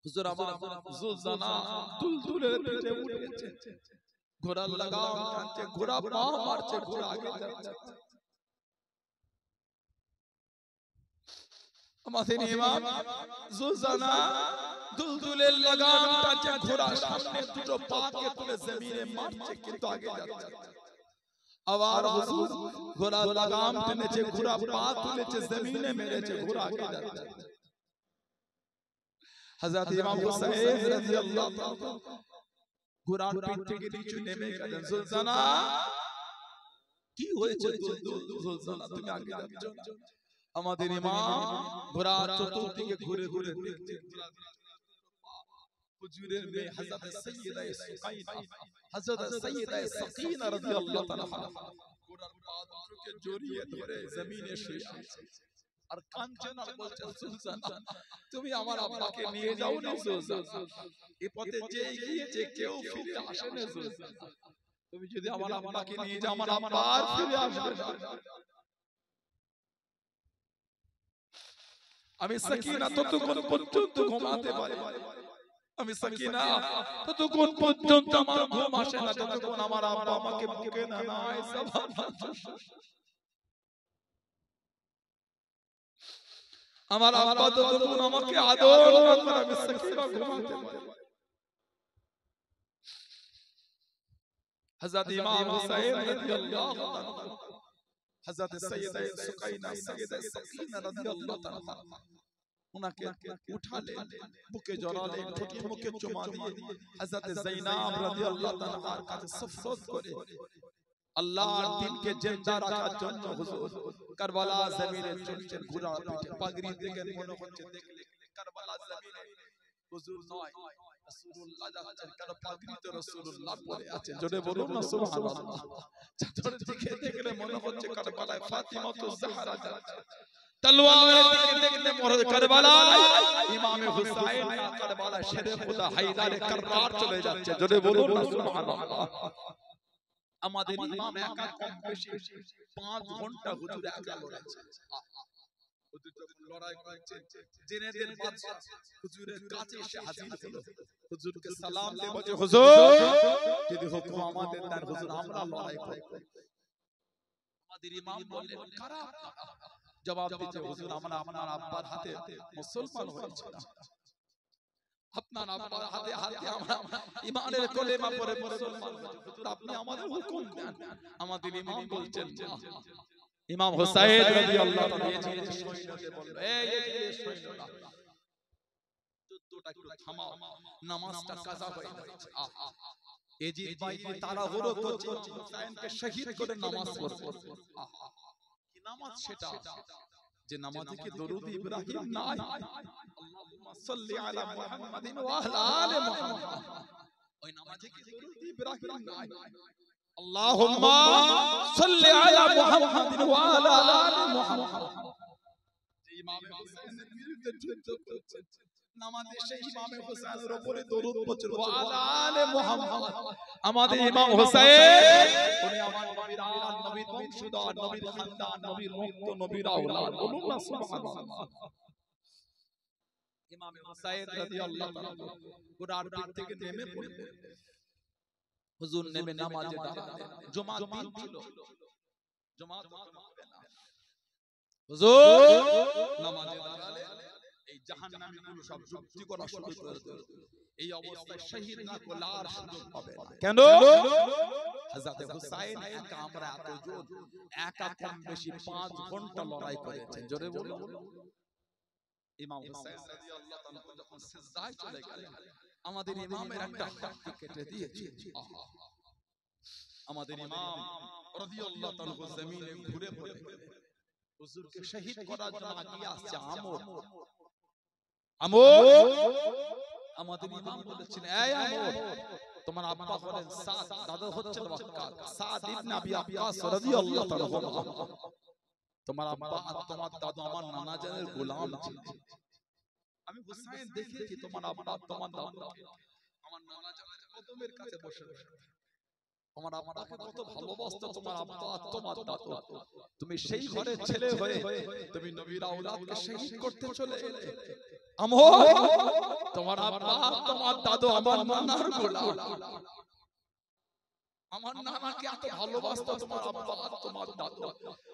হুজুর আমার জুলজানা দুলদুলের পিঠে উঠেছে, ঘোড়া লাগাম টানছে, ঘোড়া পা মারছে, ঘোড়া আগে যাচ্ছে। আমাদের ইমাম জুলজানা দুলদুলের লাগাম টানছে, ঘোড়া সামনে দুটো পাকে তুলে জমিনে মারছে, কিন্তু আগে যাচ্ছে। আবার হুজুর ঘোড়া লাগাম টেনেছে, ঘোড়া পা তুলেছে, জমিনে মেরেছে, ঘোড়া আগে যাচ্ছে। হযরত ইমাম হুসাইন রাদিয়াল্লাহু তাআলা ঘোড়ার পিঠ থেকে নিচে নেমে গেলেন। জুলজানা কি হয়েছে? জুলজানা তুমি আগে যাচ্ছ। আমাদের ইমাম ঘোড়া চতুর্দিকে ঘুরে ঘুরে দেখছে। হুজুরের মেয়ে হযরত সাইয়্যিদা সুকাইনা, হযরত সাইয়্যিদা সাকিনা রাদিয়াল্লাহু তাআলা ঘোড়ার পা দুটোকে জড়িয়ে ধরে জমিনে শুয়ে আছে আর কাঁদছেন আর বলছেন, জুলজানা তুমি আমার আব্বাকে নিয়ে যাও না জুলজানা, এই পথে যে গিয়েছে কেউ ফিরে আসে না জুলজানা, তুমি যদি আমার আব্বাকে নিয়ে যাও আমার আব্বা আর ফিরে আসবে না। আমি সাকিনা ততক্ষণ পর্যন্ত ঘুমাতে পারি, আমি সাকিনা ততক্ষণ পর্যন্ত আমার ঘুম আসে না যতক্ষণ আমার আব্বা আমাকে বুকে না নেয়। আমার আব্বা ততক্ষণ আমাকে আদর না করে, আমি সাকিনা ঘুমাতে পারি। হযরত ইমাম হুসাইন রাদিয়াল্লাহু তাআলা হযরত সাইয়্যিদা সুকাইনা, সাইয়্যিদা সাকিনা রাদিয়াল্লাহু তাআলা উনাকে উঠালেন, বুকে জড়ালেন, ঠোঁটে মুখে চুমা দিয়ে হযরত যায়েনাব রাদিয়াল্লাহু তাআলার কাছে সুফরত করে আল্লাহর দ্বীনকে জিন্দা রাখার জন্য হুজুর কারবালা জমিনে চলছেন, ঘোড়ার পিঠে পাগড়ি দেখে মনে হচ্ছে দেখলে কারবালা জমিনে হুজুর নয় রাসূলুল্লাহ যাচ্ছেন, কারণ পাগড়ি তো রাসূলুল্লাহ পরে আছেন। জোরে বলুন না সুবহানাল্লাহ। চাদর দিকে দেখলে মনে হচ্ছে কারবালায় ফাতিমাতুজ জাহরা যাচ্ছে, তলোয়ারের দিকে দেখলে মনে কারবালায় ইমামে হুসাইন না কারবালায় শেরে খুদা হায়দারে কাররার চলে যাচ্ছে। জোরে বলুন না সুবহানাল্লাহ। আমাদের ইমাম একা কম বেশি 5 ঘন্টা হুজুর একা লড়েছে। হুজুর যখন লড়াই করছে জিনেদের বাদশা হুজুরের কাছে এসে হাজির হলো, হুজুরকে সালাম দিয়ে বলে, হুজুর যদি হুকুম আমাদের দেন হুজুর আমরা লড়াই করব। আমাদের ইমাম বললেন, খারাপ জবাব দিতে, হুজুর আমরা আপনার আব্বার হাতে মুসলমান হয়েছিলাম, আপনার আব্বার হাতে হাতে আমরা ঈমানের কলেমা পড়ে মুসলমান হয়েছি, হুজুর আপনি আমাদের হুকুম দেন। আমাদের ইমাম বলছেন, ইমাম হুসাইন রাদিয়াল্লাহু তাআলা এই সৈন্যকে বলল, এই সৈন্যরা যুদ্ধটা একটু থামাও, নামাজটা কাজা হয়ে যাচ্ছে। এজিদ বাইরে তাড়াহুড়ো করছে হুসাইনকে শহীদ করে নামাজ পড়বে। কি নামাজ সেটা যে নামাজে কি দরুদ ইব্রাহিম নাই? আল্লাহুম্মা সাল্লি আলা মুহাম্মাদিন ওয়া আলা আলি মুহাম্মাদ, ওই নামাজে কি দরুদ ইব্রাহিম নাই? আল্লাহুম্মা সাল্লি আলা মুহাম্মাদিন ওয়া আলা আলি মুহাম্মাদ। যে ইমামে হুসাইনের বিরুদ্ধে যুদ্ধ করছে নামাজে সেই ইমামে হুসাইনের উপরে দরুদ পড়ছে ওয়া আলা আলি মুহাম্মাদ। আমাদের ইমাম হুসাইন উনি আমার নবীর আল, নবীর বংশধর, নবীর খানদান, নবীর রক্ত, নবীর আওলাদ। বলুন না সুবহানাল্লাহ। ইমাম হুসাইন রাদিয়াল্লাহু তাআলা ঘোড়ার পিঠ থেকে নেমে পড়লেন, হুজুর নেমে নামাজে দাঁড়ালেন। জুমার দিন ছিল, জুমাত হবে না, হুজুর নামাজে দাঁড়ালেন। এই জাহান্নামী গুলো সব যুক্তি করা শুরু করে দিল, এই অবস্থায় শহীদ না করলে আর সুযোগ পাবে না। কেন? হযরত হুসাইন একা আমরা এতজন একা কম বেশি 5 ঘন্টা লড়াই করেছেন। জোরে বলুন। ইমাম হুসাইন রাদিয়াল্লাহু তাআলা যখন সিজদায় চলে গেলেন আমাদের ইমামের একটা হাতকে কেটে দিয়েছে। আমাদের ইমাম রাদিয়াল্লাহু তাআলা জমিনে ঘুরে পড়ে গেলেন, হুজুরকে শহীদ করার জন্য আগিয়ে আসছে আমর। আমর আমাদের ইমাম বলেছেন, এই আমর তোমার আব্বা হলেন সাদ, দাদা হচ্ছেন ওয়াক্কাস, সাদ ইবনে আবি ওয়াক্কাস রাদিয়াল্লাহু তাআলা আনহু। তোমার আব্বা আর তোমার দাদু আমার নানা জানের গোলাম ছিল। আমি হুসাইন দেখেছি তোমার আব্বা তোমার দাদু আমার নানা জানের কদমের কাছে বসে বসে তোমার আব্বাকে কত ভালোবাসতো তোমার আব্বা আর তোমার দাদু, তুমি সেই ঘরের ছেলে হয়ে তুমি নবীর আওলাদকে শহীদ করতে চলে এলে। তোমার আব্বা তোমার দাদু আমার নানার গোলাম, আমার নানাকে এত ভালোবাসতো তোমার আব্বা আর তোমার দাদু,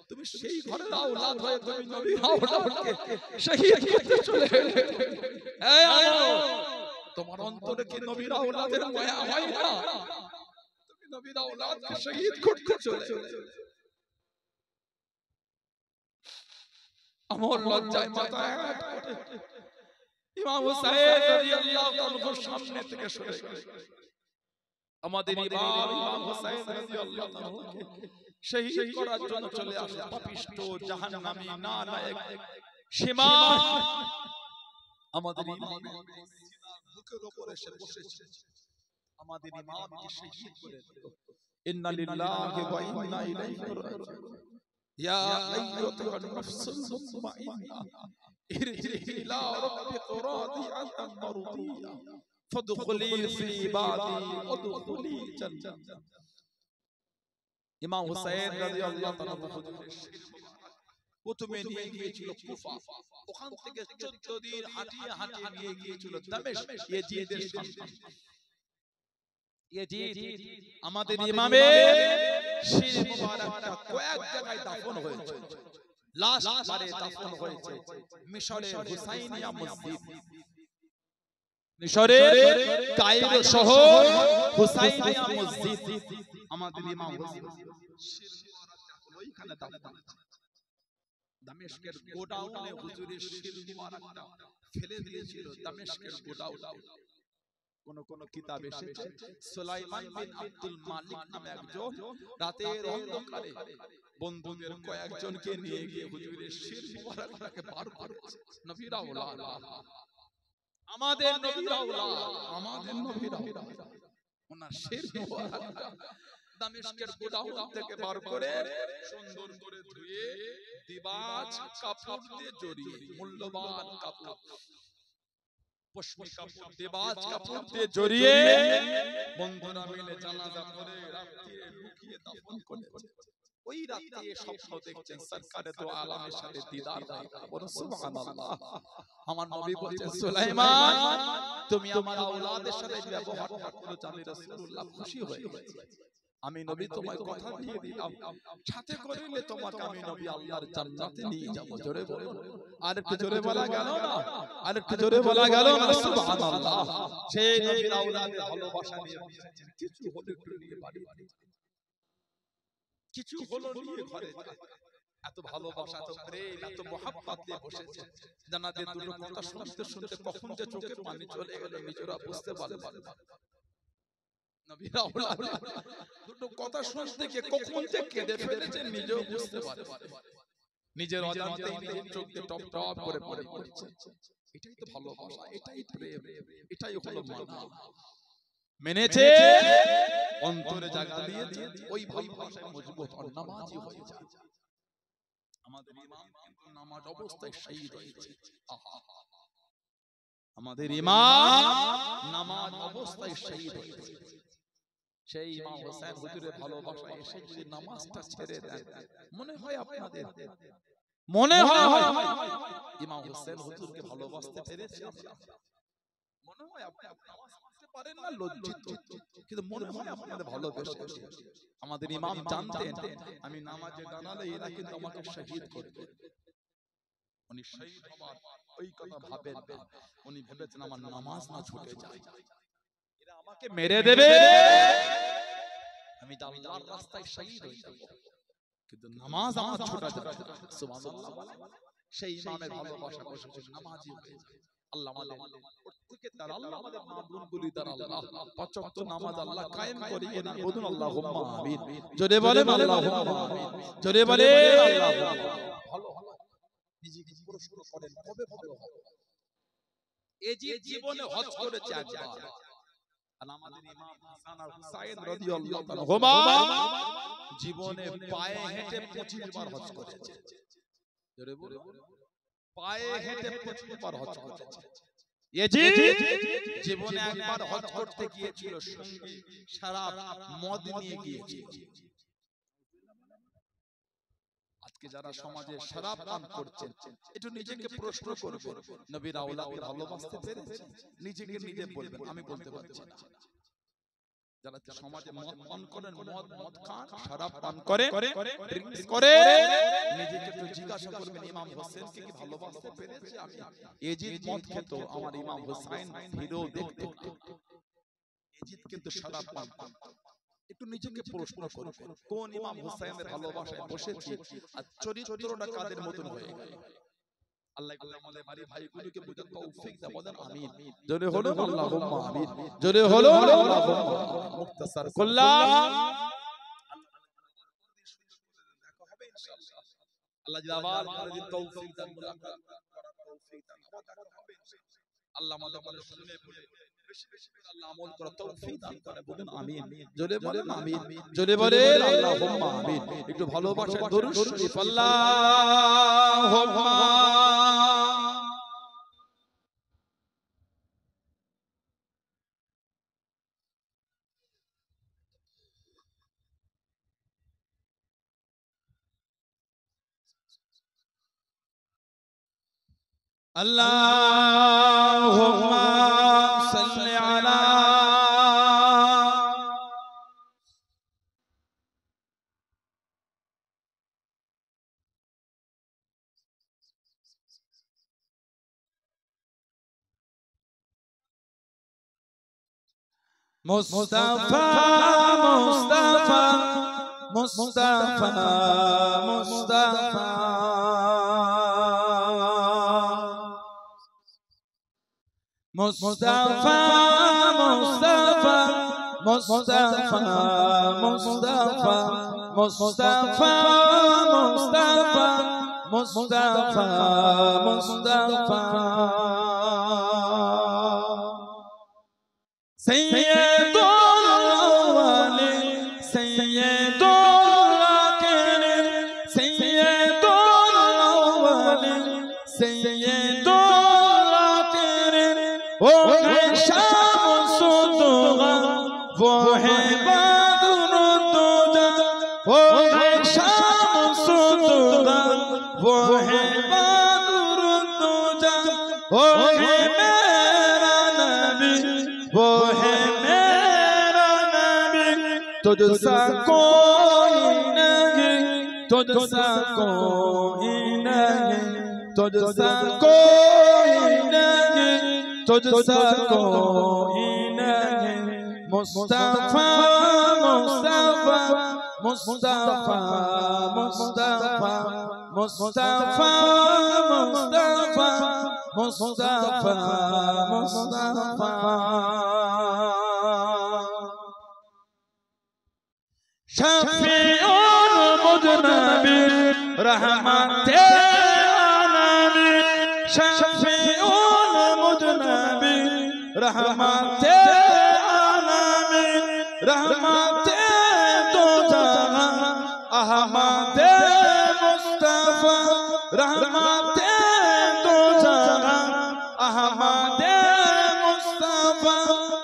তুমি সেই ঘরের আওলাদ হয়ে তুমি নবীর আওলাদকে শহীদ করতে চলে এলে। তোমার অন্তরে কি নবীর আওলাদের মায়া হয় না? তুমি নবীর আওলাদকে শহীদ করতে চলে এলে। আমার লজ্জায় মাথা ইমাম হুসাইন রাদিয়াল্লাহু তাআলার সামনে থেকে সরে গেল। আমাদের ইমাম হুসাইন রাদিয়াল্লাহু তাআলাকে শহীদ করার জন্য চলে আসে পাপিষ্ট জাহান্নামী নালায়েক সীমা। আমাদের ইমাম বুকের উপরে এসে বসেছে, আমাদের ইমামকে শহীদ করে দিল। ইন্না লিল্লাহি ওয়া ইন্না ইলাইহি রাজিউন। ইয়া আইয়ুহান নাফসুল মুতমাইন্না ইরজি'i ইলা রাব্বিকা রাদিয়াতান মারদিয়া ফাদখুলি ফি ইবাদি ওয়াদখুলি জান্নাত। ইমাম হুসাইন রাদিয়াল্লাহু তাআলা হুজুরের প্রথমে নিয়ে গিয়েছিল কুফা, ওখান থেকে 14 দিন হাঁটিয়ে হাঁটিয়ে নিয়ে গিয়েছিল দামেস্ক ইয়াজিদের সামনে। ইয়াজিদ আমাদের ইমামের শির মুবারকটা কয়েক জায়গায় দাফন হয়েছে। লাশ বারে দাফন হয়েছে মিশরের হুসাইনিয়া মসজিদ, মিশরের কায়রো শহর হুসাইনিয়া মসজিদ। আমাদের ইমাম হুসাইন শির মুবারকটা ওইখানে দাফন আছে। দামেস্কের গোডাউনে হুজুরের শির মুবারকটা ফেলে দিয়েছিল দামেস্কের গোডাউনে। কোন কোন কিতাবে এসেছে সুলাইমান বিন আব্দুল মালিক নামে একজন রাতের অন্ধকারে বন্ধুদের কয়েকজনকে নিয়ে গিয়ে হুজুরের শির মুবারকটাকে বার করেছে। নবীর আওলাদ, আমাদের নবীর আওলাদ, আমাদের নবীর আওলাদ ওনার শির মুবারকটা দামেস্কের গোডাউন থেকে বার করে সুন্দর করে ধুয়ে দিবাজ কাপড় দিয়ে জড়িয়ে, মূল্যবান কাপড় পশমি কাপড় দিবাজ কাপড় দিয়ে জড়িয়ে বন্ধুরা মিলে জানাজা করে রাত্রিরে লুকিয়ে দাফন করেছে। ওই রাতে স্বপ্ন দেখছেন সরকারে দো আলমের সাথে দিদার হয়। বলো সুবহানাল্লাহ। আমার নবী বলছেন সুলাইমান তুমি আমার আওলাদের সাথে ব্যবহারটা করো, আমি রাসূলুল্লাহ খুশি হয়ে গেছি। আমি নবী তোমায় কথা দিয়ে দিলাম, সাথে করিলে তোমাকে আমি নবী আল্লাহর জান্নাতে নিয়ে যাব। জোরে বলো, আর একটু জোরে বলা গেল না? আর একটু জোরে বলা গেল না? সুবহানাল্লাহ। সেই নবীর আওলাদের ভালোবাসা নিয়ে কিছু হলো একটু নিয়ে বাড়ি, কিছু হলো নিয়ে ঘরে, এত ভালোবাসা, এত প্রেম, এত মহব্বত নিয়ে বসেছে। জানাতে দুটো কথা শুনতে শুনতে কখন যে চোখে পানি চলে গেল নিজেরা বুঝতে পারলেন না। নবীর আওলাদ দুটো কথা শুনতে গিয়ে কখন যে কেঁদে ফেলেছেন নিজেও বুঝতে পারেন। নিজের অজান্তেই নিজের চোখে টপ টপ করে পড়ে পড়ছে। এটাই তো ভালোবাসা, এটাই প্রেম, এটাই হলো মানা। মেনেছে, অন্তরে জায়গা দিয়েছে, ওই ভালোবাসায় মজবুত আর নামাজি হয়ে যায়। আমাদের ইমাম কিন্তু নামাজ অবস্থায় শহীদ হয়েছে। আমাদের ইমাম নামাজ অবস্থায় শহীদ হয়েছে। সেই ইমাম হোসেন হুজুরের ভালোবাসায় এসে যদি নামাজটা ছেড়ে দেন, মনে হয় আপনাদের মনে হয় ইমাম হোসেন হুজুরকে ভালোবাসতে পেরেছি আমরা, মনে হয় আপনি নামাজ পড়তে পারেন না লজ্জিত, কিন্তু মনে হয় আপনাদের ভালোবেসেছি। আমাদের ইমাম জানতেন আমি নামাজে দাঁড়ালে এরা কিন্তু আমাকে শহীদ করবে। উনি শহীদ হবার ওই কথা ভাবেন না, উনি ভেবেছেন আমার নামাজ না ছুটে যায়, এরা আমাকে মেরে দেবে, আমি আল্লাহর রাস্তায় শহীদ হয়ে যাব, কিন্তু নামাজ আমার ছুটা যাবে না। সুবহানাল্লাহ। সেই ইমামের ভালোবাসা বসেছে নামাজি হয়ে যায়। আল্লাহ আমাদের প্রত্যেকের দ্বারা, আল্লাহ আমাদের মা-বোনগুলি দ্বারা আল্লাহ পাঁচ ওয়াক্ত নামাজ আল্লাহ কায়েম করিয়ে দেন। বলুন আল্লাহুম্মা আমিন। জোরে বলেন আল্লাহুম্মা আমিন। জোরে বলেন আল্লাহুম্মা আমিন। ভালো ভালো নিজেকে প্রশ্ন করেন কবে ভালো হবে। এই যে জীবনে হজ করেছে একবার, আর আমাদের ইমাম হাসান আর হুসাইন রাদিয়াল্লাহু তাআলা হুমা জীবনে পায়ে হেঁটে 25 বার হজ করেছে। জোরে বলুন, পায়ে হেঁটে 25 বার হজ করেছে। ইয়াজিদ জীবনে একবার হজ করতে গিয়েছিল, সঙ্গে শরাব মদ নিয়ে গিয়েছিল। আজকে যারা সমাজে শরাব পান করছেন, একটু নিজেকে প্রশ্ন করবেন, নবীর আওলাদকে ভালোবাসতে পেরেছেন? নিজেকে নিজে বলবেন, আমি বলতে পারছি না। যারা সমাজে মদ পান করেন, মদ খান, শরাব পান করে, ড্রিঙ্কস করে, নিজেকে একটু জিজ্ঞাসা করবেন, ইমাম হোসেনকে কি ভালোবাসতে পেরেছি আমি? ইয়াজিদ মদ খেত, আমার ইমাম হোসেন হিরো দেখতে। ইয়াজিদ কিন্তু শরাব পান করত। একটু নিজেকে প্রশ্ন করবেন, কোন ইমাম হোসেনের ভালোবাসায় বসেছি আর চরিত্রটা কাদের মতন হয়ে গেল? আল্লাহ আমাদের বাড়ি ভাইগুলোকে বুঝার তৌফিক দাও, বলেন আমিন। জোরে হলো আল্লাহুম্মা আমিন, জোরে হলো আল্লাহুম্মা। মুখতাসার করলাম, দেখা হবে ইনশাআল্লাহ। আল্লাহ জিন্দাবাদ করে দিন, তৌফিক দান, মুলাকাত করার তৌফিক দান, দেখা হবে ইনশাআল্লাহ। আল্লাহ আমাদের বলে শুনে বলে বেশি বেশি করে আল্লাহ আমল করার তৌফিক দান করে, বলেন আমিন। জোরে বলেন আমিন, জোরে বলেন আল্লাহুম্মা আমিন। একটু ভালোবাসা দরুদ শরীফ, আল্লাহুম্মা আল্লাহুম্মা সাল্লি আলা মুস্তাফা মুস্তাফা মুস্তাফা মুস্তাফা মুস্তাফা মুস্তাফা মুস্তাফা মুস্তাফা মুস্তাফা মুস্তাফা মুস্তাফা সাইয়্যিদুল আওয়ালিন সাইয়্যিদুল আখিরিন সাইয়্যিদুল আওয়ালিন সাইয়্যিদুল আখিরিন ও শামসুদ্দোহা वो है बदरुद्दोजा वो है शामसुद्दोहा वो है बदरुद्दोजा वो है मेरा नबी वो है मेरा नबी तुझसा कोई नहीं तुझसा कोई नहीं तुझसा कोई नहीं तुझसा कोई नहीं मुस्तफा मुस्तफा मुस्तफा मुस्तफा मुस्तफा मुस्तफा मुस्तफा मुस्तफा शफीउल मुज़नबिन रहमते आलमीन शफीउल मुज़नबिन रहमते आलमीन रहमते दो जहां अहमदे मुस्तफा रहमते दो जहां अहमदे मुस्तफा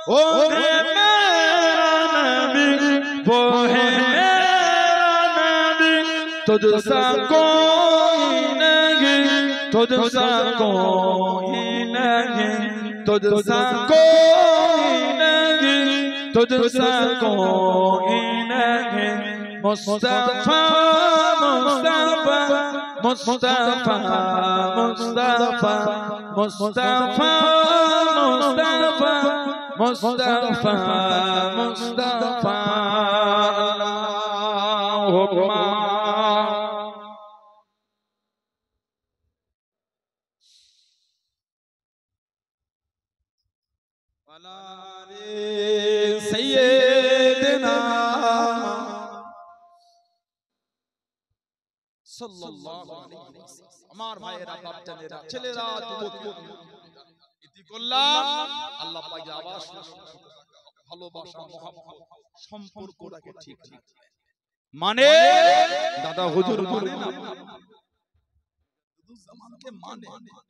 ओ मेरा नबी वो है मेरा नबी तुझसा कोई नहीं तुझसा कोई नहीं तुझसा कोई नहीं तुझसा कोई नहीं मुस्तफा मुस्तफा मुस्तफा मुस्तफा मुस्तफा मुस्तफा मुस्तफा मुस्तफा अल्लाहुम्मा सैयदना সাল্লাল্লাহু আলাইহি ওয়াসাল্লাম। আমার ভাইয়েরা, বাপজানেরা, ছেলেরা, যুবক ইতি করলাম আল্লাহ পাকের আওয়াজ ভালোবাসা মহব্বত সম্পর্কটাকে ঠিক রাখবেন। মানে দাদা হুজুর মানে না, মুজাদ্দিদুজ্জামানকে মানে,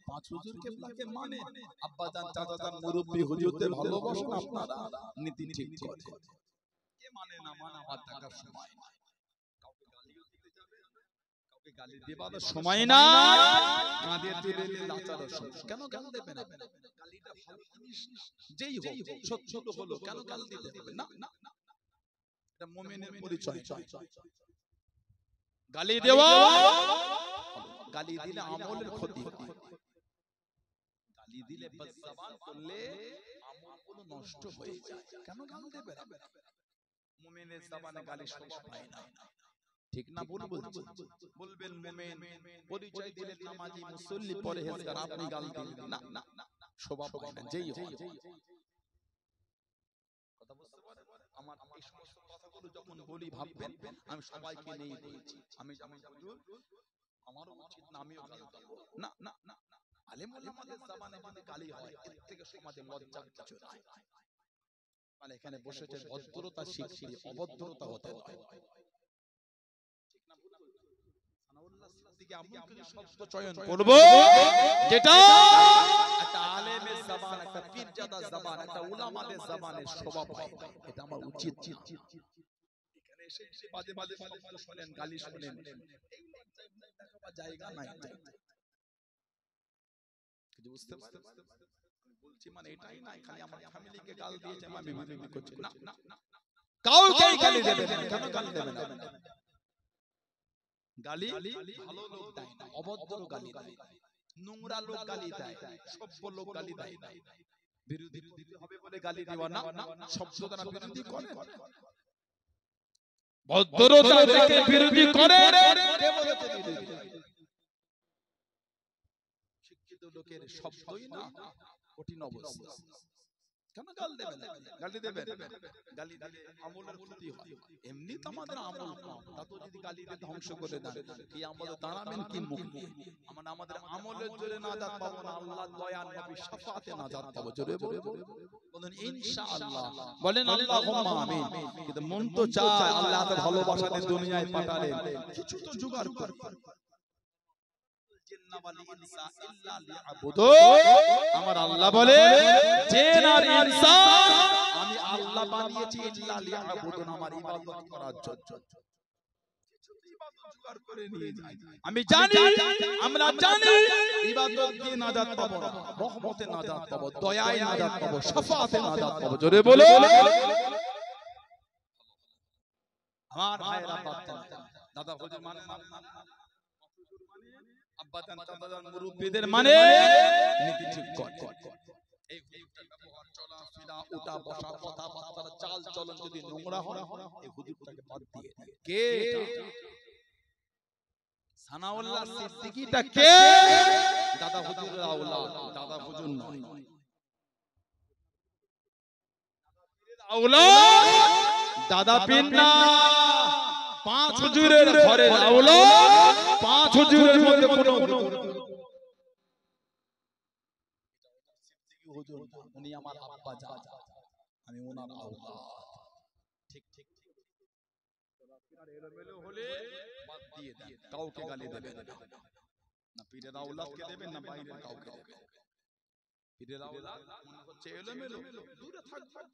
পাঁচ হুজুর কেবলাকে মানে, আব্বা জান চাচা জান মুরব্বি হুজুরদের ভালোবাসেন আপনারা, নীতি ঠিক করে। কে মানে না মানে আমার দেখার সময় নাই। কাউকে গালিও দিতে যাবে, কাউকে গালি দেবার সময় না, কাঁধে তুলে লাচার সময়। কেন গাল দেবেন? গালিটা ভালো জিনিস, যেই হোক সত্য হলো, কেন গাল দিতে হবে? না না, এটা মুমিনের পরিচয়। গালি দেওয়া, গালি দিলে আমলের ক্ষতি হয়, গালি দিলে বদজবান করলে আমলগুলো নষ্ট হয়ে যায়। কেন গাল দেবেন? মুমিনের জবানে গালি শোভা পায় না, ঠিক না? বলবেন মুমিন, পরিচয় দিলেন নামাজি মুসল্লি পরহেজগার, আপনি গাল দিলেন না, না শোভা পায় না। যেই হোক, কথা বুঝতে পারেন? আমার এই সমস্ত কথাগুলো যখন বলি ভাববেন আমি সবাইকে নিয়ে বলছি। আমি হুজুর আমারও উচিত না আমিও গালি দেব, না না না, আলেম ওলামাদের জবানে যদি গালি হয় এর থেকে সমাজে লজ্জার কিছু নাই। মানে এখানে বসেছে ভদ্রতা শিখছি, অভদ্রতা হতে হয়, ঠিক না? সানাউল্লাহ সিদ্দিকী এমন কিছু শব্দ চয়ন করব যেটা একটা আলেমের জবান, একটা পীরজাদার জবান, একটা উলামাদের জবানের শোভা পায়, এটা আমার উচিত না। এখানে এসে বাজে বাজে শব্দ শুনেন, গালি শুনেন, এই লজ্জায় মুখ দেখাবার জায়গা নাই। কিছু বুঝতে পারছেন? আমি বলছি মানে এটাই নাই খালি আমার ফ্যামিলিকে গাল দিয়েছে আমি বিবি করছি, না না, কাউকে গালি দেবেন না। কেন গালি দেবেন না? গালি ভালো লোক দেয় না, অভদ্র গালি দেয়, নোংরা লোক গালি দেয়, সভ্য লোক গালি দেয় না। বিরোধী হবে বলে গালি দেওয়া না, শব্দ দ্বারা বিরোধী করে, ভদ্রতা থেকে বিরোধী করে। কে বলেছে বিরোধী? শিক্ষিত লোকের শব্দই না কঠিন অবস্থা। কেন গাল দেবেন? গালি দেবেন, গালি দিলে আমলের ক্ষতি হয়। এমনি তো আমাদের আমল কম, তা তো যদি গালি দিয়ে ধ্বংস করে দেন কি আমলে দাঁড়াবেন কি মুখ নিয়ে? আমরা আমাদের আমলের জোরে নাজাত পাবো না, আল্লাহর দয়া নবী শাফাতে নাজাত পাবো। জোরে বলেন ইনশাআল্লাহ, বলেন আল্লাহুম্মা আমিন। কিন্তু মন তো চায় আল্লাহ এত ভালোবাসাতে দুনিয়ায় পাঠালেন, কিছু তো জোগাড় করতে। আমার আল্লাহ বলে জিন আর ইনসান আমি আল্লাহ বানিয়েছি ইল্লা লিয়াবুদুন, আমার ইবাদত করার জন্য। আমি জানি, আমরা জানি ইবাদত দিয়ে নাজাত পাবো না, রহমতে নাজাত পাবো, দয়ায় নাজাত পাবো, শাফাতে নাজাত পাবো। জোরে বলো আমার ভাইরা, দাদা হুজুর মানে আব্বা জান চাচা জান মুরব্বিদের মানে নীতি ঠিক করে। এই হুজুরটার ব্যবহার চলা ফিরা উঠা বসা কথাবার্তা চাল চলন যদি নোংরা হয় এই হুজুরটাকে বাদ দিয়ে দেয়। কে সানাউল্লাহ সিদ্দিকীটা? কে? দাদা হুজুরের আওলাদ, দাদা হুজুর নয়, আওলাদ দাদা পীর না, পাঁচ হুজুরের ঘরের আওলাদ, পাঁচ হুজুরের মধ্যে কোনো হুজুর না, উনি আমার আব্বা জান, আমি ওনার আওলাদ। ঠিক ঠিক এলোমেলো হলে বাদ দিয়ে দেন, কাউকে গালি দেবেন না, পীরের আওলাদকে দেবেন না বাইরের কাউকে দেবেন। পীরের আওলাদ মনে হচ্ছে এলোমেলো, দূরে থাকবেন,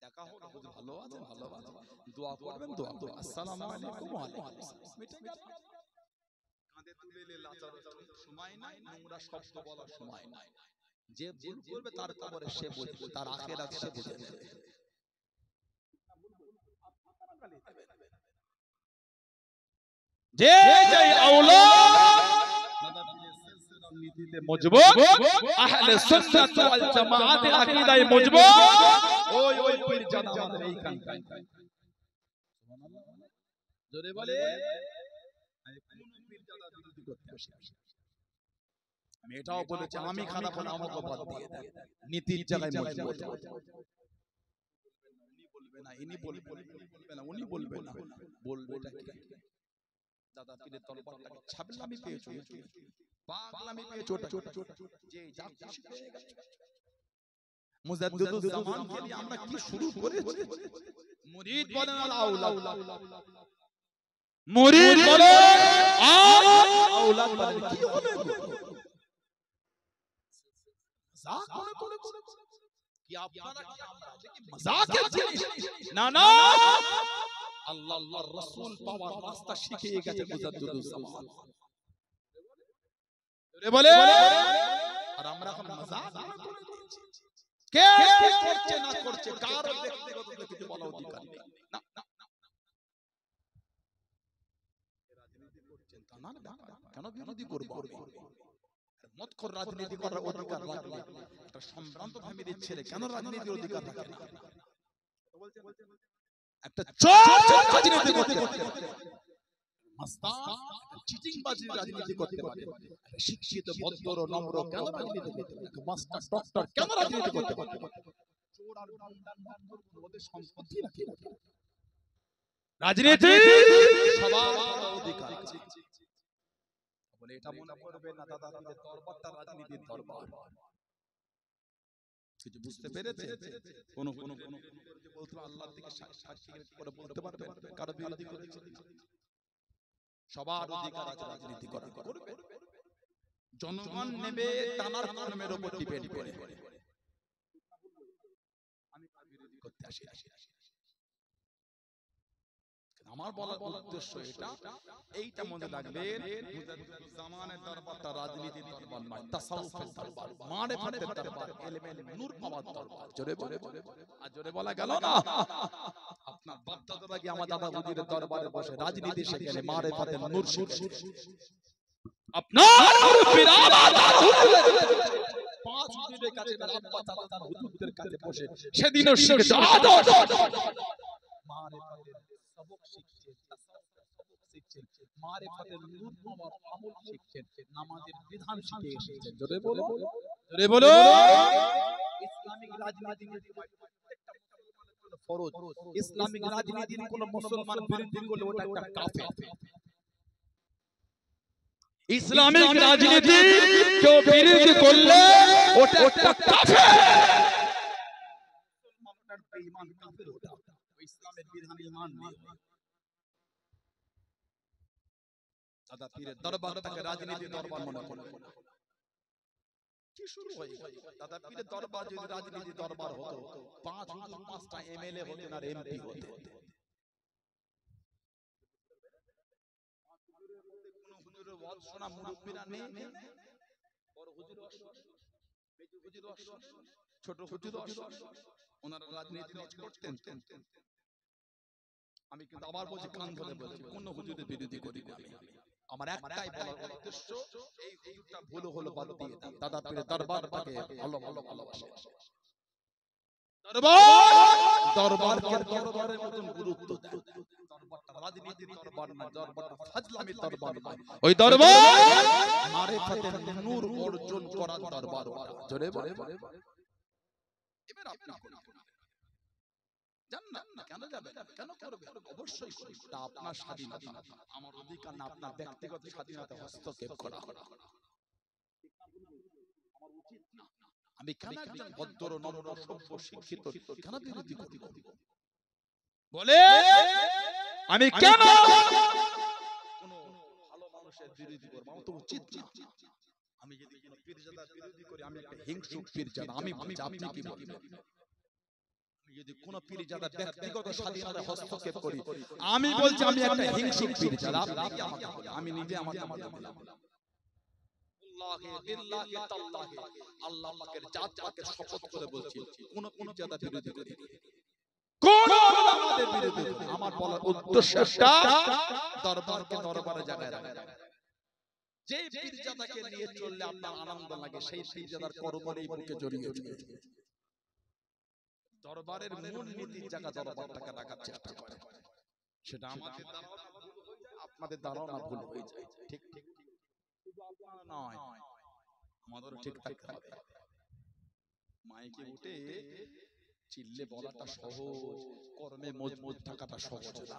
দেখা হলো ভালো আছে, ভালো আছে, দোয়া করবেন, দোয়া করবেন, আসসালামু আলাইকুম ওয়া আলাইকুম আসসালাম, মিটে গেল। কাঁধে তুলে লাচার সময় নাই, নোংরা শব্দ বলার সময় নাই। যে ভুল করবে তার কবরে সে বুঝবে, তার আখিরাত সে বুঝে নেবে। যে যে আওলাদ নীতিতে মজবুত, আহলে সুন্নাত ওয়াল জামাআতে আকীদায় মজবুত, ওই পীর জান আমাদের এইখানটায়। সুবহানাল্লাহ, জোরে বলে আমি কোন পীর জাদা বিরোধী করতে আসি। আমি এটাও বলেছি আমি খারাপ হলে আমাকে বাদ দিয়ে দেন, নীতির জায়গায় মজবুত। উনি বলবে না, ইনি বলবে না, উনি বলবে না, বলবে এটা কি? দাদা পীরের তরবারটাকে ছাবলামি পেয়েছো, পাগলামি পেয়েছো, যে যা খুশি পেয়ে গেছে। মুজাদ্দিদুজ্জামানকে নিয়ে আমরা কি শুরু করেছি? মুরিদ বলেন আল আওলাদ, মুরিদ বলে আর আওলাদ বলে কি হবে মজাক মনে করে কি আপনারা কি আমরা কি মজাকের জিনিস না না আল্লাহ আল্লাহর রাসূল পাওয়ার রাস্তা শিখিয়ে গেছে মুজাদ্দিদুল জামান বলে আর আমরা এখন মজাক মনে করে কে কি করছে না করছে কার ব্যক্তিগত কিছু বলা অধিকার নেই না না রাজনীতি করছেন তা না কেন বিরোধী করব মতখোর রাজনীতি করার অধিকার রাখলে একটা সম্ভ্রান্ত ফ্যামিলির ছেলে কেন রাজনীতির অধিকার রাখে না একটা চোর রাজনীতি করতে পারে মাস্তান চিটিংবাজি রাজনীতি করতে পারে শিক্ষিত ভদ্র নম্র কেন রাজনীতি করতে পারে মাস্টার ডক্টর কেন রাজনীতি করতে পারে চোর আর গুন্ডার মতখোর ওদের সম্পত্তি রাখে রাজনীতি সবার অধিকার আছে বলে এটা মনে করবে না দাদা পীরের দরবারটা রাজনীতির দরবার কিছু বুঝতে পেরেছে কোন বলতে আল্লাহর দিকে সাক্ষী করে বলতে পারবে কারো বিরোধী করেছে সবার অধিকার আছে রাজনীতি করা করবে জনগণ নেবে তানার কর্মের উপর ডিপেন্ড করে আমি তার বিরোধী করতে আসি আমার বলার উদ্দেশ্য এটা এইটা মনে রাখবেন মুজাদ্দিদুল জামানের দরবারটা রাজনীতির দরবার নয় তাসাউফের দরবার মারিফাতের দরবার ইলমে নূর পাওয়ার দরবার জোরে বলে আর জোরে বলা গেল না আপনার বাপ দাদারা কি আমার দাদা হুজুরের দরবারে বসে রাজনীতি শেখেন মারিফাতের নূর শিখেন আপনার মুরব্বিরা দাদা হুজুরের পাঁচ হুজুরের কাছে আব্বা চাচা হুজুরদের কাছে বসে সেদিনও শিখেছে আদর মারিফাতের सबक শিখছেন सबक শিখছেন মারিফাতের নূর পাওয়ার আমল শিখছেন নামাজের বিধান শিখে এসেছেন জোরে বলো ইসলামিক রাজনীতির প্রত্যেকটা মুসলমানের জন্য ফরজ ইসলামিক রাজনীতির কোন মুসলমান বিরোধী করলে ওটা একটা কাফের ইসলামিক রাজনীতি কেউ বিরোধী করলে ওটা একটা কাফের মুসলমানটার বেঈমান কাফের ওটা ইসলামের বিধান ঈমান নেই দাদা পীরের দরবারটাকে রাজনীতির দরবার মনে করে কি শুরু হয় দাদা পীরের দরবার যদি রাজনীতির দরবার হতো পাঁচটা এমএলএ হতেন আর এমপি হতেন কোন হুজুরের ওয়াজ শোনা মুরব্বিরা নেই বড় হুজুর মেজু হুজুর ছোট হুজুর ওনারা রাজনীতি করতেন আমি কিন্তু আবার বলছি কান ধরে বলছি কোন হুজুরের বিরোধী করি না আমার একটাই বলার উদ্দেশ্য এই হুজুরটা ভুল হলো বাদ দিয়ে দাও দাদা পীরের দরবারটাকে ভালোবাসে দরবারকে দরবারের মতন গুরুত্ব দাও দরবারটা রাজনীতির দরবার না দরবারটা ফাজলামি দরবার না ওই দরবার মারিফাতের নূর অর্জন করার দরবার জোরে বলে এবার আপনি জান না কেন যাবে কেন করবে অবশ্যই এটা আপনার স্বাধীনতা আমার অধিকার না আপনার ব্যক্তিগত স্বাধীনতা হস্তক্ষেপ করা আমার উচিত না আমি কেন একজন ভদ্র নম্র সভ্য শিক্ষিত কেন বিরোধী করি বলে আমি কেন কোন ভালো মানুষের বিরোধী করব আমার তো উচিত না আমি যদি কোন পীরজাদার বিরোধী করি আমি একটা হিংসুক পীরজাদা আমি আপনি কি বলবেন যদি কোন পীরজাদা ব্যক্তিগত স্বাধীনতা হস্তক্ষেপ করি আমি বলছি আমি একটা হিংসুক পীরজাদা আমি নিজে আমাকে বললাম আল্লাহে বিল্লাহি তাআলাহে আল্লাহ পাকের জাত পাকের শপথ করে বলছি কোন পীরজাদা বিরোধী করি কোন আমাদের বিরোধী আমার বলার উদ্দেশ্যটা দরবারকে দরবারে জায়গায় রাখা যে পীরজাদাকে নিয়ে চললে আপনার আনন্দ লাগে সেই পীরজাদার কর্মরেই বুকে জড়িয়ে ওঠে দরবারের মূল নীতির জায়গা দরবারটাকে রাখার চেষ্টা করে সেটা আমাদের দ্বারাও ভুল হয়ে যায় আপনাদের দ্বারাও না ভুল হয়ে যায় ঠিক শুধু আপনারা নয় আমাদেরও ঠিক থাকতে হবে মাইকে উঠে চিল্লে বলাটা সহজ কর্মে মজবুত থাকাটা সহজ না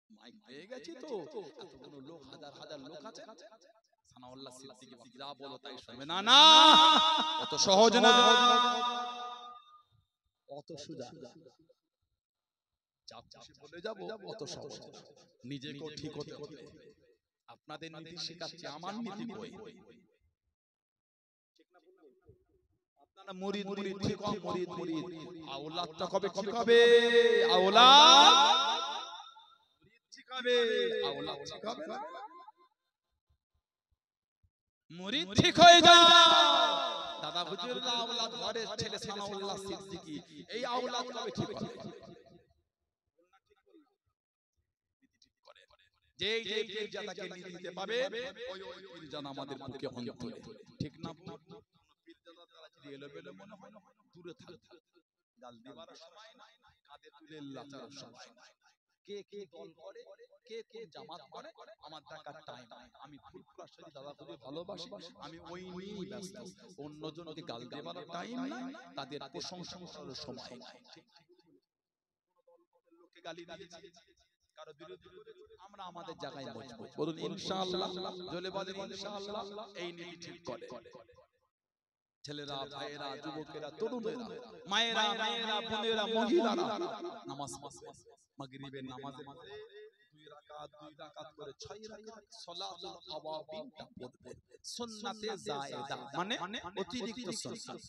মাইক পেয়ে গেছি তো এতগুলো লোক হাজার হাজার লোক আছে সানাউল্লাহ সিদ্দিকী যা বলো তাই শুনবে না না অত সহজ না অত সোজা বলে যাব অত সহজ নিজেকেও ঠিক হতে হবে আপনাদের নীতি শেখাচ্ছি আমার নীতি কই আপনারা মুরিদ মুরিদ ঠিক মুরিদ মুরিদ আওলাদটা কবে ঠিক হবে আওলাদ মুরিদ ঠিক হবে আওলাদ ঠিক হবে মুরিদ ঠিক হয়ে যায় দাদা হুজুরুল্লাহ আওলাদ ঘরের ছেলে সানাউল্লাহ সিদ্দিকী এই আওলাদ কবে ঠিক হবে যেই যেই পীরজাদাকে নিতে পাবে ওই ওই পীরজাদা আমাদের বুকে অন্তরে ঠিক না পীরজাদা তারা যদি এলোমেলো মনে হয় দূরে থাকবে গাল দেবার সময় নাই কাঁধে তুলে লাচার সময় নাই কে কে দল করে কে কে জামাত করে আমার টাকার টাইম নাই আমি ফুলপুরা শরীফ দাদা খুবই ভালোবাসি আমি ওই নিয়েই ব্যস্ত অন্যজনকে গাল দেবার টাইম নাই তাদের প্রশংসা করার সময় নাই লোকে গালি দিয়েছে কারো বিরোধী আমরা আমাদের জায়গায় মজবুত বলুন ইনশাআল্লাহ জলে বলেন ইনশাআল্লাহ এই নীতি ঠিক করে ছেলেরা ভাইয়েরা যুবকেরা তরুণেরা মায়েরা মেয়েরা বোনেরা মহিলারা নামাজ পড়বে মাগরিবের নামাজের মধ্যে দুই রাকাত করে 6 রাকাত সালাতুল আওয়াবিনটা পড়বে সুন্নাতে জায়েদা মানে অতিরিক্ত সুন্নাত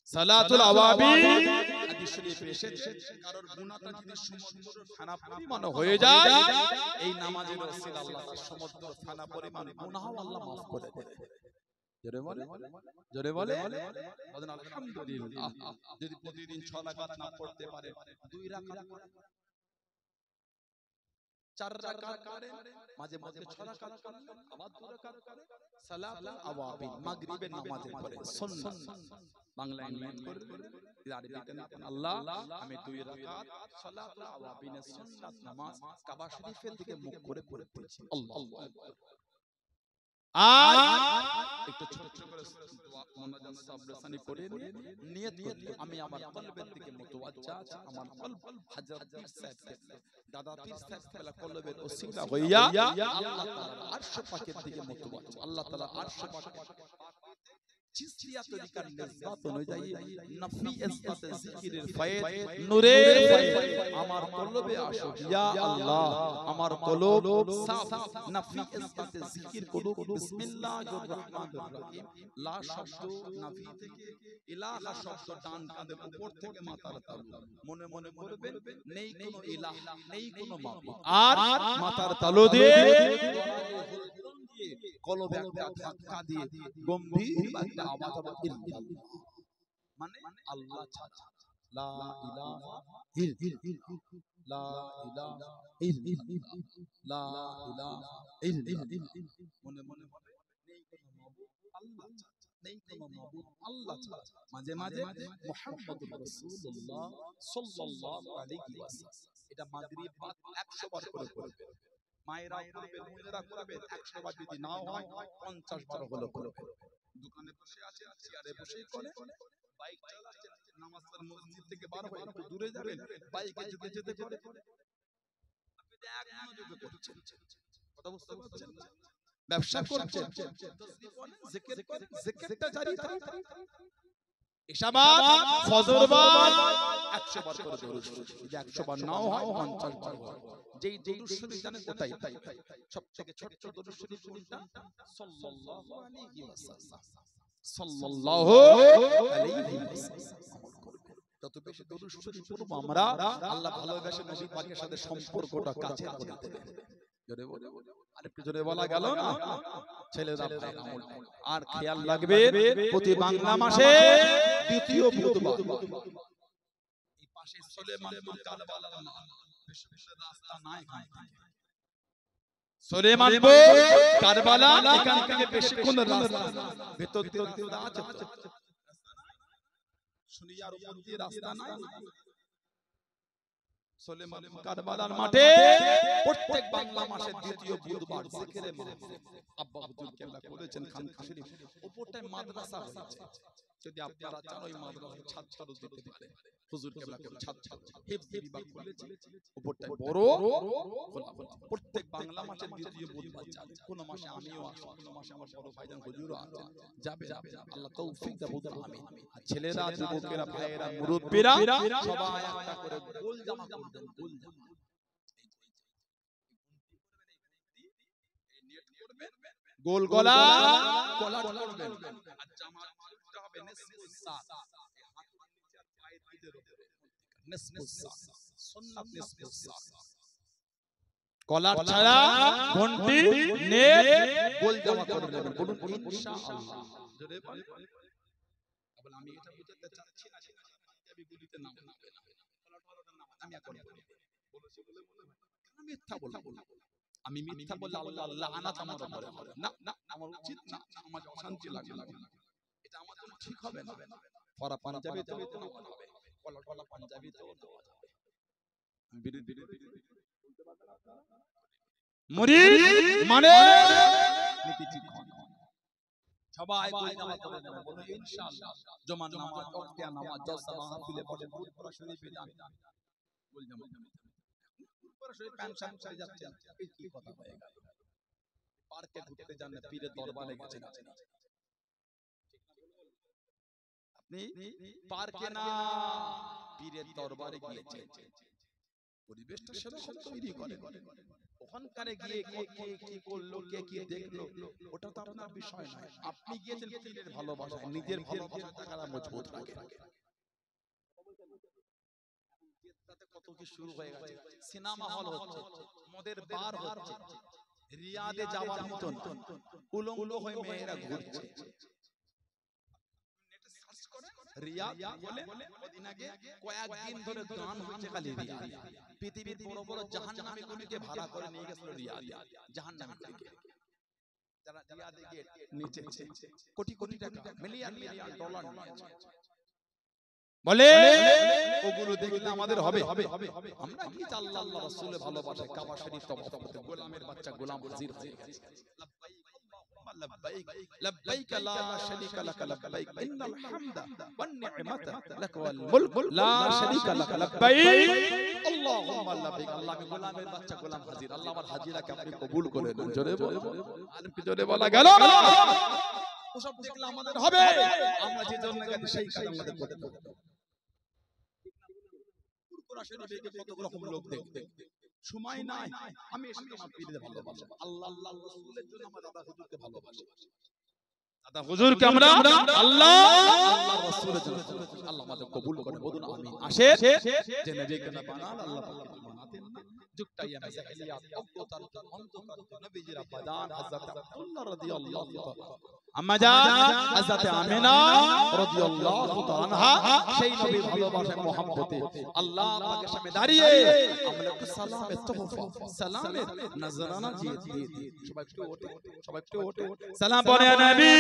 সালাতুল আওয়াবিন হাদিস শরীফে এসেছে কারোর গুনাহটা যদি সমুদ্র ফানা পরিমাণ হয়ে যায় এই নামাজের ওসিলা আল্লাহ তার সমুদ্র ফানা পরিমাণ গুনাহ আল্লাহ maaf করে দেবে জোরে বলে বলেন আলহামদুলিল্লাহ যদি প্রতিদিন 6 রাকাত না পড়তে পারে 2 রাকাত 4 রাকাত করে মাঝে মাঝে 6 রাকাত করে আবার 2 রাকাত করে সালাতুল আওয়াবিন মাগরিবের নামাজের পরে সুন্নাত বাংলায় নিয়ত করবে আরবিতে নিতেন আল্লাহ আমি 2 রাকাত সালাতুল আওয়াবিনের সুন্নাত নামাজ কাবা শরীফের দিকে মুখ করে পড়তেছি আল্লাহু আকবার আর একটু ছোট করে দোয়া মোনাজাত সাবরাসানি করে নিয়ত করি আমি আমার কলবের দিকে মুতাওয়াজ্জা আছে আমার কলব হযরত পীর সাহেব দাদা পীর সাহেব ফেলা কলবের ওসিলা হইয়া আল্লাহ তাআলা আরশ পাকের দিকে মুতাওয়াজ্জা আল্লাহ তাআলা আরশ পাকের চিশতিয়া তরিকার নিসবত অনুযায়ী নফি ইসবাত জিকিরের ফায়েদ নূরের ফায়েদ আমার কলবে আসো ইয়া আল্লাহ আমার কলব সাফ নফি ইসবাত জিকির করো বিসমিল্লাহির রহমানির রহিম লা শব্দ নফি থেকে ইলাহা শব্দ ডান কাঁধের উপর থেকে মাথার তালু মনে মনে করবেন নেই কোনো ইলাহ নেই কোনো মাবুদ আর মাথার তালু দিয়ে কলবে একটা ধাক্কা দিয়ে গম্ভীর একটা আওয়াজ হবে ইল্লাল্লাহ মানে আল্লাহ ছাড়া লা ইলাহা ইল্লাল্লাহ লা ইলাহা ইল্লাল্লাহ লা ইলাহা ইল্লাল্লাহ মনে মনে হবে নেই কোনো মাবুদ আল্লাহ ছাড়া নেই কোনো মাবুদ আল্লাহ ছাড়া মাঝে মাঝে মুহাম্মদুর রাসূলুল্লাহ সাল্লাল্লাহু আলাইহি ওয়াসাল্লাম এটা মাগরিব বাদ 100 বার করে পড়বে মায়েরা করবে বোনেরা করবে 100 বার যদি নাও হয় 50 বার হলো করবে দোকানে বসে আছে চেয়ারে বসেই করে বাইক চালাচ্ছে নামাজ পড়ে মসজিদ থেকে বার হয়ে একটু দূরে যাবেন বাইকে যেতে যেতে করে আপনি এক মনোযোগে করছেন কথা বুঝতে পারছেন ব্যবসা করছেন তাসবিহ পড়েন জিকির করেন জিকিরটা জারি থাকে ইশাবাত ফজরবাদ 100 বার করে দরুদ শরীফ যদি 100 বার নাও হয় 50 বার হয় যেই দরুদ শরীফ জানেন ওটাই সবথেকে ছোট দরুদ শরীফ কোনটা সাল্লাল্লাহু আলাইহি ওয়াসাল্লাম সাল্লাল্লাহু আলাইহি ওয়াসাল্লাম যত বেশি দরুদ শরীফ পড়ব আমরা আল্লাহ ভালোবাসে নবী পাকের সাথে সম্পর্কটা কাছে করে দেবে জোরে বলে আরেকটু জোরে বলা গেল না ছেলেরা আমল আর খেয়াল রাখবে প্রতি বাংলা মাসে দ্বিতীয় বুধবার এই পাশে সুলেমানপুর কারবালার রাস্তা নাই সুলেমানপুর কারবালা এখান থেকে বেশি কোন রাস্তা ভেতর দিয়ে আছে শুনিয়ার উপর দিয়ে রাস্তা নাই সুলেমানপুর কারবালার মাঠে প্রত্যেক বাংলা মাসের দ্বিতীয় বুধবার জিকিরে মাহফিল আব্বা হুজুর কেবলা করেছেন খানকা শরীফ উপরটায় মাদ্রাসা হয়েছে যদি আপনারা চান ওই মাদ্রাসার ছাদ ছাড়ও দিতে পারে হুজুর কেবলাকে ছাদ ছাদ হিফজ বিভাগ খুলেছে উপরটা বড় খোলা প্রত্যেক বাংলা মাসের দ্বিতীয় বুধবার যাবে কোন মাসে আমিও আসি কোন মাসে আমার বড় ভাইজান হুজুরও আছেন যাবে আল্লাহ তৌফিক দাও বলুন আমিন আর ছেলেরা যুবকেরা ভাইয়েরা মুরব্বিরা সবাই একটা করে গোল জামা করবেন গোল জামা নেট করবেন গোল গলা কলার করবেন আর জামা করতে হবে নিসফুস সাত হাত নিচে আর পায়ের পিঠের উপরে নিসফুস সাত সুন্নাত নিসফুস সাত কলার ছাড়া ঘন্টি নেট গোল জামা করে নেবেন বলুন ইনশাআল্লাহ জোরে বলেন বল আমি এটা বুঝাতে চাচ্ছি না আমি গুলিতে নাম না কলার নাম আমি এখন বলেছি বলে মনে হয় আমি মিথ্যা বলবো আমি মিথ্যা বললে আল্লাহ লানাত আমার উপরে হবে না না আমার উচিত না আমার অশান্তি লাগে এটা আমার জন্য ঠিক হবে না ফরা পাঞ্জাবি তো নামাজ হবে কলার কলা পাঞ্জাবি তো নামাজ হবে আমি বিরোধী বলতে পারবেন আপনারা মুরিদ মানে নীতি ঠিক সবাই গোল জামা করে নেবে বলুন ইনশাআল্লাহ জুমার নামাজ ওয়াক্তিয়া নামাজ জলসা মাহফিলে বসে পুরো শরীফে যান গোল জামা পুরো শরীফ প্যান্ট শার্ট পরে যাচ্ছেন এই কি কথা হয়ে গেল পার্কে ঘুরতে যান পীরের দরবারে গেছেন আপনি পার্কে না পীরের দরবারে গিয়েছেন পরিবেশটা সেরকম তৈরি করে ওখানকারে গিয়ে কে কি করলো কে কি দেখলো ওটা তো আপনার বিষয় নয় আপনি গিয়েছেন পীরের ভালোবাসায় নিজের ভালোবাসায় টাকাটা মজবুত রাখে কত কি শুরু হয়ে গেছে সিনেমা হল হচ্ছে মদের বার হচ্ছে রিয়াদে যাওয়ার মতন উলঙ্গ হয়ে মেয়েরা ঘুরছে নেটে সার্চ করে রিয়াদ বলে ওদিন আগে কয়েকদিন ধরে গান হচ্ছে খালি রিয়াদ পৃথিবীর বড় বড় জাহান্নামী গুলিকে ভাড়া করে নিয়ে গেছিল রিয়াদ জাহান্নামী গুলিকে যারা রিয়াদে গিয়ে নেচেছে কোটি কোটি টাকা মিলিয়ন মিলিয়ন ডলার নিয়েছে বলে ওগুলো দেখলে আমাদের হবে আমরা কি আল্লাহ রাসূলের ভালোবাসায় কাবা শরীফ তওয়াফ করতে গোলামের বাচ্চা গোলাম হাজির হয়ে গেছে لبيك لبيك لا شريك لك لبيك إن الحمد والنعمة لك والملك لا شريك لك لبيك اللهم لبيك الله के गुलाम मेरे बच्चा गुलाम हाजिर अल्लाह আমার হাজিরাকে আপনি কবুল করে নেন জোরে বলো আলেমকে জোরে বলা গেল না ওসব দেখলে আমাদের হবে আমরা যে জন্য গেছি সেই কাজ আমাদের করতে হবে কুরআন শরীফে কত রকম লোক দেখতে সময় নাই আমি এসে আমার পীরকে ভালোবাসি আল্লাহ আল্লাহ রাসূলের জন্য আমার দাদা হুজুরকে ভালোবাসি দাদা হুজুরকে আমরা আল্লাহ আল্লাহ রাসূলের জন্য আল্লাহ আমাদের কবুল করে বলুন আমিন আসে যে নবীকে না বানান আল্লাহ পাক বানাতেন না যুক্তাইয়া জাহিলিয়াত অবতার অন্তকার নবীজির আব্বাজান হযরত আব্দুল্লাহ রাদিয়াল্লাহু তাআলা আম্মা জান হযরত আমিনা রাদিয়াল্লাহু তাআলা আনহা সেই নবীর ভালোবাসায় মোহাব্বতে আল্লাহ পাকের সামনে দাঁড়িয়ে আমরা একটু সালামের তোহফা সালামের নজরানা দিয়ে দিই সবাই একটু ওঠে সালাম পড়ে নবী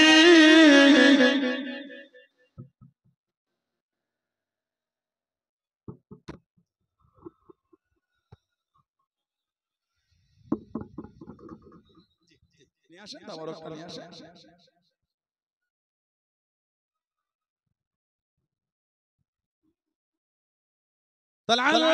নিয়ে আসেন তাবারক নিয়ে আসেন তাহলে